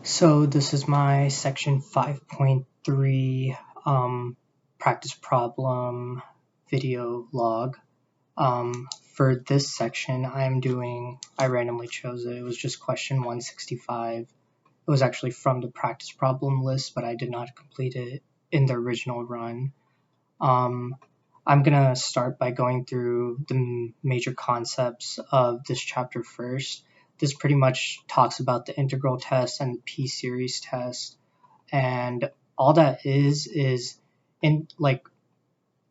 So this is my section 5.3 practice problem video log. For this section, I randomly chose it. It was just question 165. It was actually from the practice problem list, but I did not complete it in the original run. I'm going to start by going through the major concepts of this chapter first. This pretty much talks about the integral test and the p-series test, and all that is in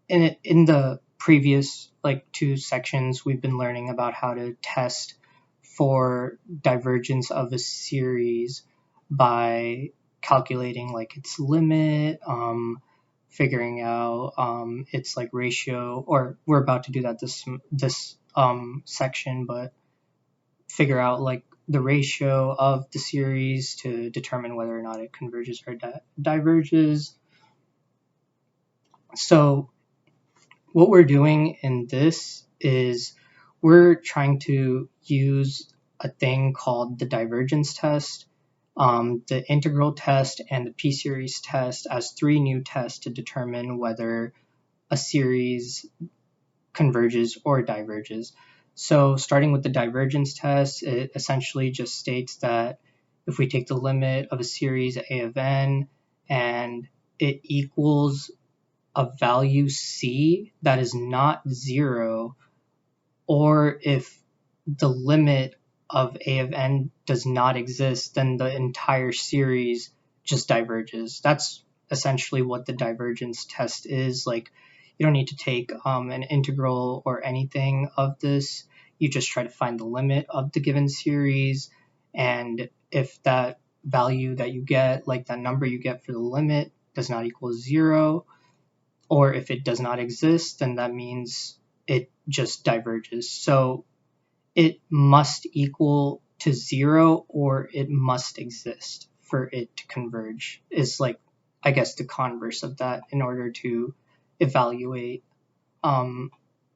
the previous two sections we've been learning about how to test for divergence of a series by calculating its limit, figuring out its ratio, or we're about to do that this section, but figure out the ratio of the series to determine whether or not it converges or diverges. So what we're doing in this is we're trying to use a thing called the divergence test, the integral test, and the p-series test as three new tests to determine whether a series converges or diverges. So starting with the divergence test, it essentially just states that if we take the limit of a series a of n and it equals a value c that is not 0, or if the limit of a of n does not exist, then the entire series just diverges. That's essentially what the divergence test is. You don't need to take an integral or anything of this. You just try to find the limit of the given series, and if that value that you get, that number you get for the limit, does not equal 0, or if it does not exist, then that means it just diverges. So it must equal to 0 or it must exist for it to converge, is I guess the converse of that in order to evaluate the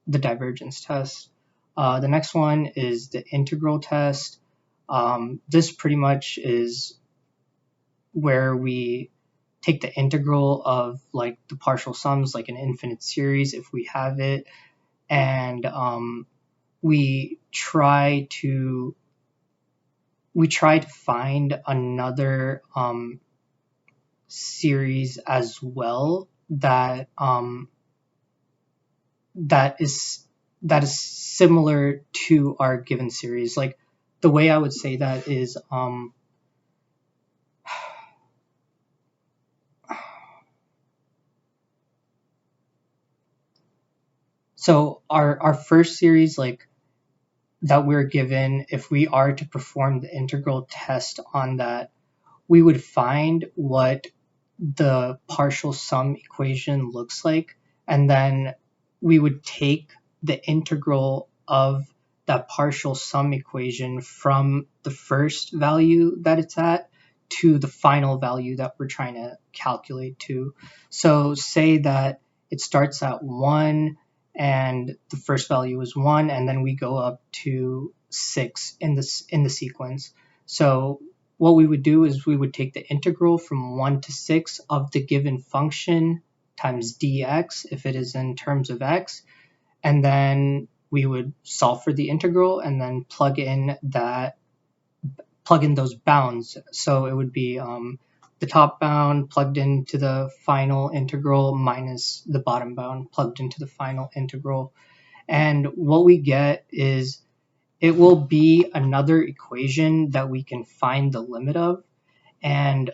divergence test. The next one is the integral test. This pretty much is where we take the integral of the partial sums, like an infinite series if we have it, and we try to find another series as well that is similar to our given series. The way I would say that is so our first series that we're given, if we are to perform the integral test on that, we would find what the partial sum equation looks like, and then we would take the integral of that partial sum equation from the first value that it's at to the final value that we're trying to calculate to. So say that it starts at 1 and the first value is 1, and then we go up to 6 in the sequence. So what we would do is we would take the integral from 1 to 6 of the given function times dx if it is in terms of x, and then we would solve for the integral and then plug in those bounds. So it would be the top bound plugged into the final integral minus the bottom bound plugged into the final integral. And what we get is it will be another equation that we can find the limit of. And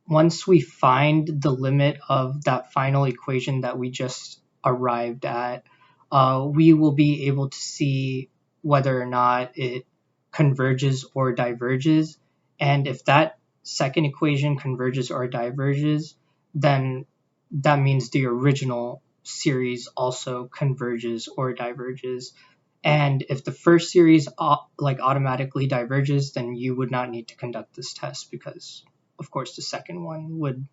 once we find the limit of that final equation that we just arrived at, we will be able to see whether or not it converges or diverges. And if that second equation converges or diverges, then that means the original series also converges or diverges. And if the first series automatically diverges, then you would not need to conduct this test because, of course, the second one would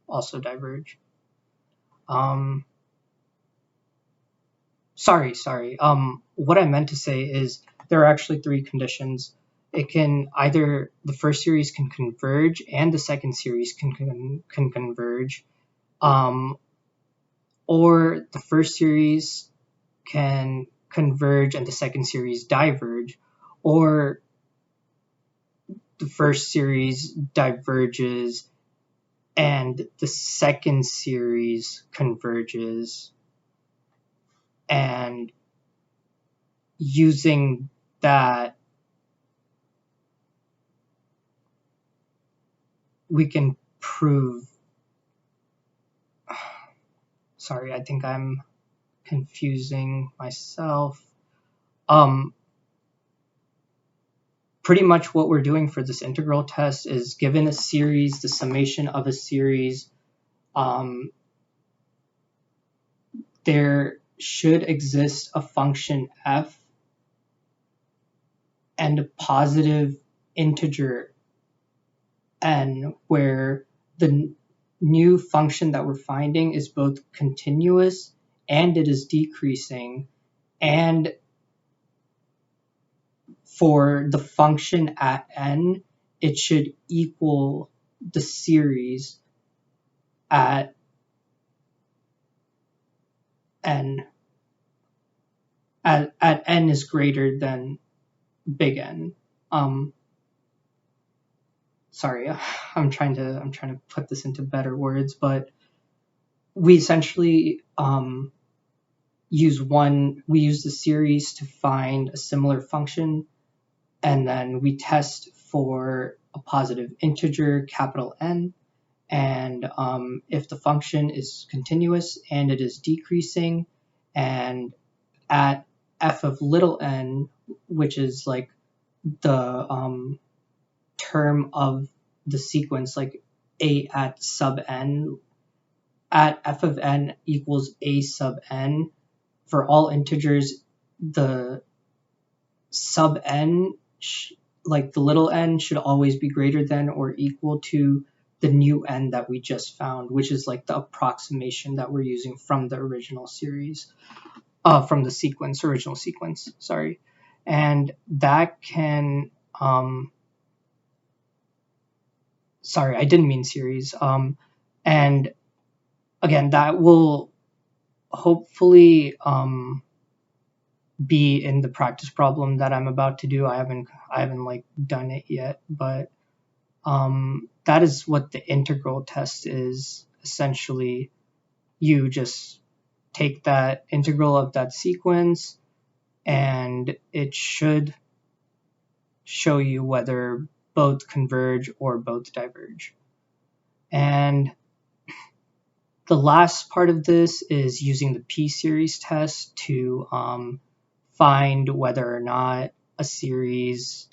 also diverge. Sorry. What I meant to say is there are actually three conditions. it can either, the first series can converge and the second series can converge, or the first series can converge and the second series diverge, or the first series diverges and the second series converges, and using that we can prove, sorry, I think I'm confusing myself. Pretty much what we're doing for this integral test is, given a series, the summation of a series, there should exist a function f and a positive integer n, where the new function that we're finding is both continuous and it is decreasing, and for the function at n, it should equal the series at n, at n is greater than big N. Sorry, I'm trying to put this into better words, but we essentially use the series to find a similar function, and then we test for a positive integer, capital N, and if the function is continuous and it is decreasing, and at f of little n, which is like the term of the sequence, like a at sub n, at f of n equals a sub n, for all integers, the sub n, like the little n, should always be greater than or equal to the new n that we just found, which is like the approximation that we're using from the original series, from the original sequence, sorry. And that can, sorry, I didn't mean series. And again, that will hopefully be in the practice problem that I'm about to do. I haven't like done it yet, but that is what the integral test is. Essentially, you just take that integral of that sequence, and it should show you whether both converge or both diverge. And the last part of this is using the p-series test to find whether or not a series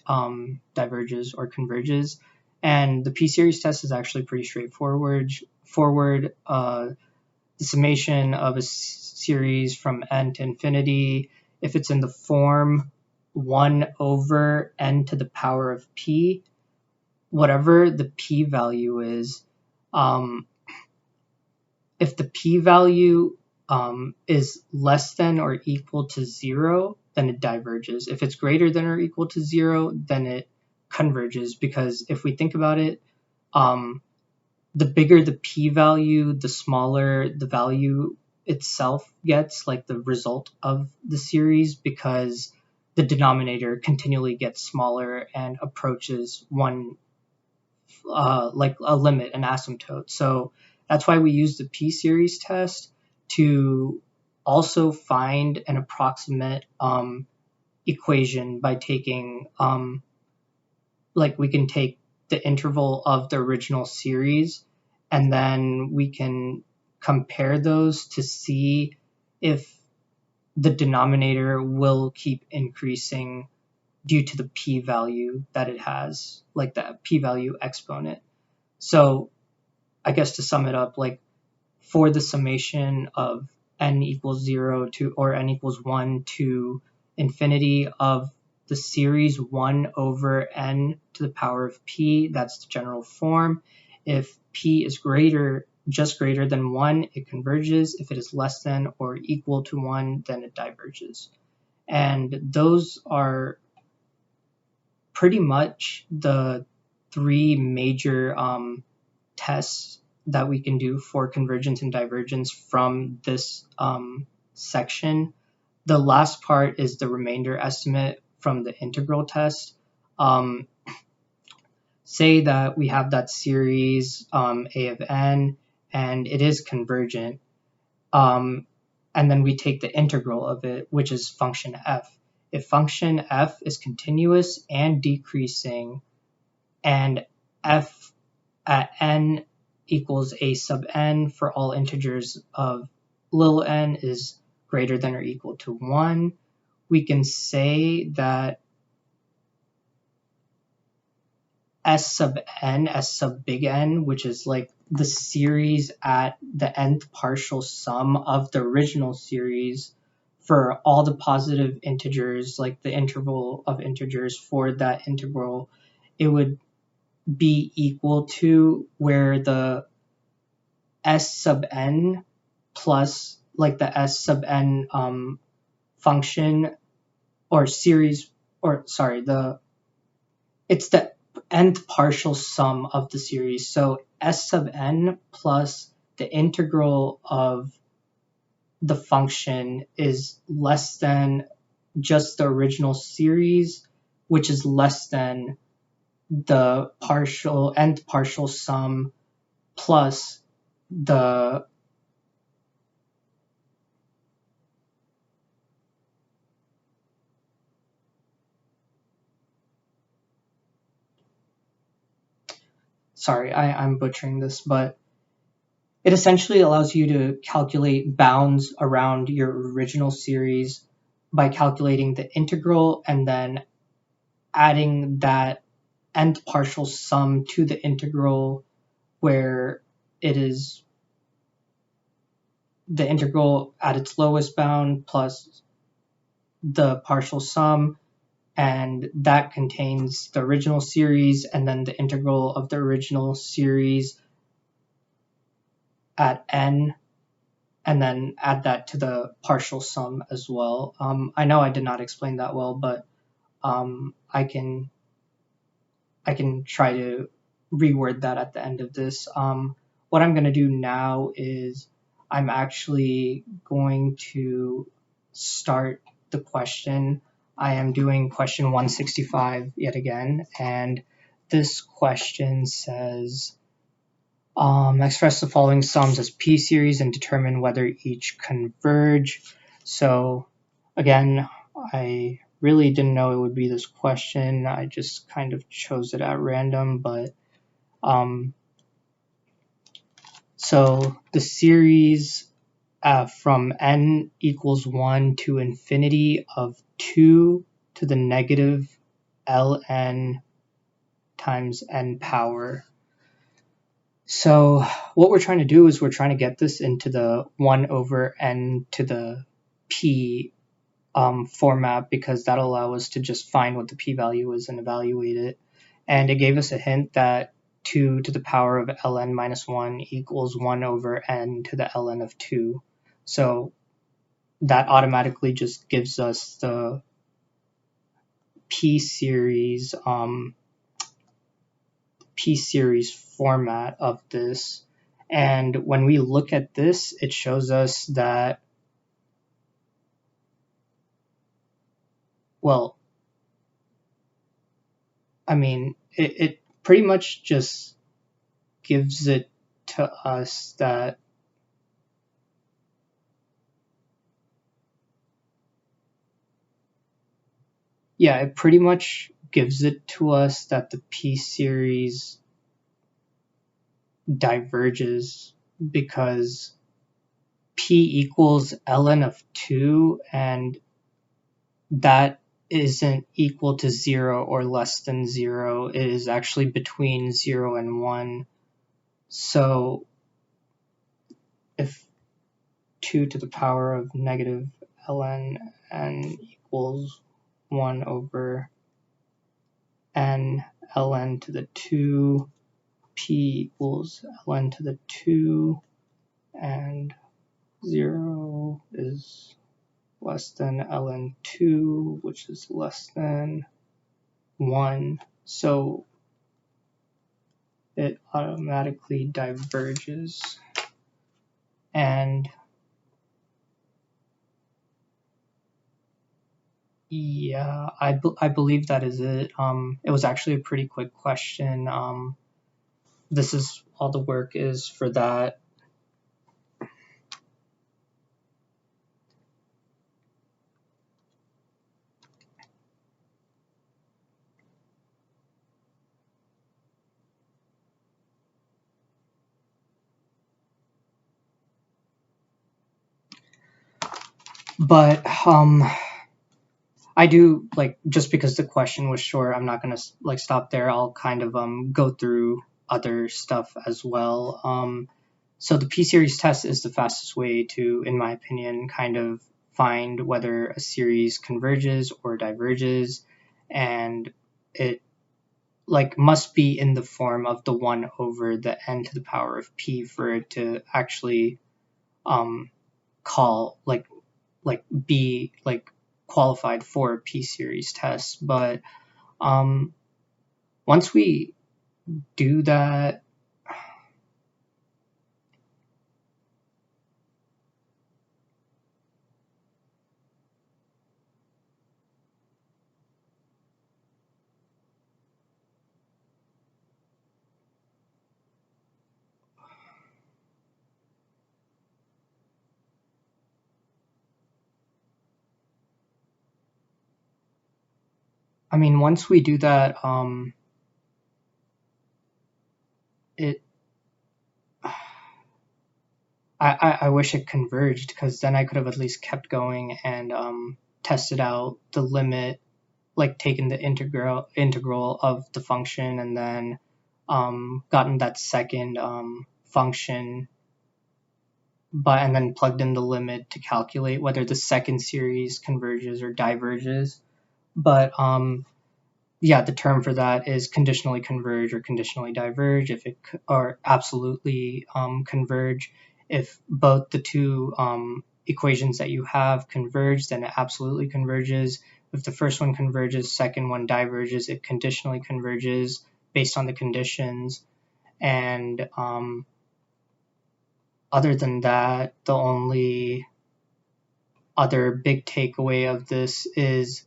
diverges or converges. And the p-series test is actually pretty straightforward. The summation of a series from n to infinity, if it's in the form 1 over n to the power of p, whatever the p-value is, if the p-value is less than or equal to 0, then it diverges. If it's greater than or equal to 0, then it converges, because if we think about it, the bigger the p-value, the smaller the value itself gets, like the result of the series, because the denominator continually gets smaller and approaches one, like a limit, an asymptote. So that's why we use the p-series test to also find an approximate equation by taking, like we can take the interval of the original series, and then we can compare those to see if the denominator will keep increasing due to the p-value that it has, like the p-value exponent. So I guess to sum it up, like for the summation of n equals 0 to, or n equals 1 to infinity of the series 1 over n to the power of p, that's the general form. If p is just greater than 1, it converges. If it is less than or equal to 1, then it diverges. And those are pretty much the three major tests that we can do for convergence and divergence from this section. The last part is the remainder estimate from the integral test. Say that we have that series A of n, and it is convergent, and then we take the integral of it, which is function f. If function f is continuous and decreasing, and f at n equals a sub n for all integers of little n is greater than or equal to 1, we can say that S sub n, S sub big N, which is like the series at the nth partial sum of the original series for all the positive integers, like the interval of integers for that integral, it would be equal to where the S sub n plus like the S sub n function or series, or sorry, it's the nth partial sum of the series. So S sub n plus the integral of the function is less than just the original series, which is less than the nth partial sum plus the sorry, I'm butchering this, but it essentially allows you to calculate bounds around your original series by calculating the integral and then adding that nth partial sum to the integral where it is the integral at its lowest bound plus the partial sum, and that contains the original series and then the integral of the original series at n, and then add that to the partial sum as well. I know I did not explain that well, but I can try to reword that at the end of this. What I'm going to do now is I'm actually going to start the question. I am doing question 165 yet again, and this question says, express the following sums as p-series and determine whether each converge. So again, I really didn't know it would be this question. I just kind of chose it at random, but so the series from n equals 1 to infinity of 2 to the negative ln times n power. So what we're trying to do is we're trying to get this into the 1 over n to the p format, because that'll allow us to just find what the p-value is and evaluate it. And it gave us a hint that 2 to the power of ln minus 1 equals 1 over n to the ln of 2. So that automatically just gives us the p-series format of this. And when we look at this, it shows us that, well, I mean, it pretty much just gives it to us that it pretty much gives it to us that the p-series diverges because p equals ln of 2, and that isn't equal to 0 or less than 0. It is actually between 0 and 1. So if 2 to the power of negative ln n equals 1 over n ln to the 2, p equals ln to the 2, and 0 is less than ln 2, which is less than 1, so it automatically diverges. And yeah, I believe that is it. It was actually a pretty quick question. This is all the work is for that. But I do like, just because the question was short, I'm not gonna like stop there. I'll kind of go through other stuff as well. So the p-series test is the fastest way to, in my opinion, kind of find whether a series converges or diverges, and it like must be in the form of the 1 over the n to the power of p for it to actually call be like qualified for a p-series test. But once we do that, I mean, once we do that, it I wish it converged, because then I could have at least kept going and tested out the limit, like taken the integral of the function, and then gotten that second function, but and then plugged in the limit to calculate whether the second series converges or diverges. But yeah, the term for that is conditionally converge or conditionally diverge. If it or absolutely converge, if both the two equations that you have converge, then it absolutely converges. If the first one converges, second one diverges, it conditionally converges based on the conditions. And other than that, the only other big takeaway of this is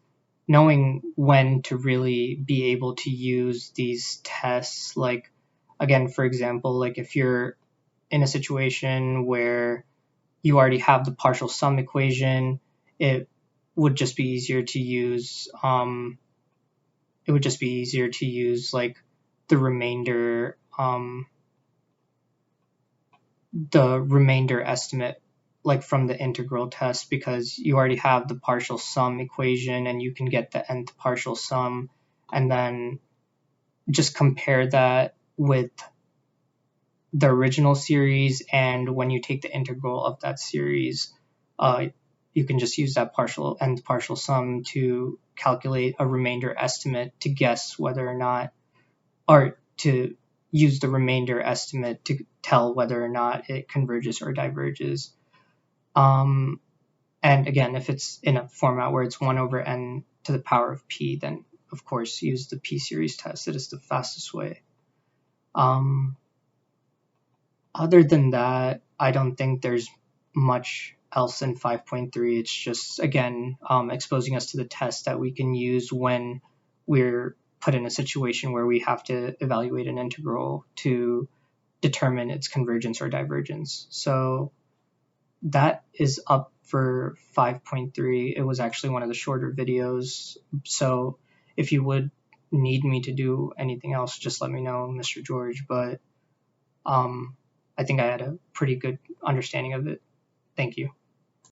knowing when to really be able to use these tests. Like, again, for example, like if you're in a situation where you already have the partial sum equation, it would just be easier to use like the remainder estimate, like from the integral test, because you already have the partial sum equation and you can get the nth partial sum, and then just compare that with the original series, and when you take the integral of that series, you can just use that nth partial sum to calculate a remainder estimate to guess whether or not, or to use the remainder estimate to tell whether or not it converges or diverges. And again, if it's in a format where it's 1 over n to the power of p, then of course use the p-series test. It is the fastest way. Other than that, I don't think there's much else in 5.3. It's just, again, exposing us to the test that we can use when we're put in a situation where we have to evaluate an integral to determine its convergence or divergence. So that is up for 5.3. It was actually one of the shorter videos. So if you would need me to do anything else, just let me know, Mr. George. But I think I had a pretty good understanding of it. Thank you.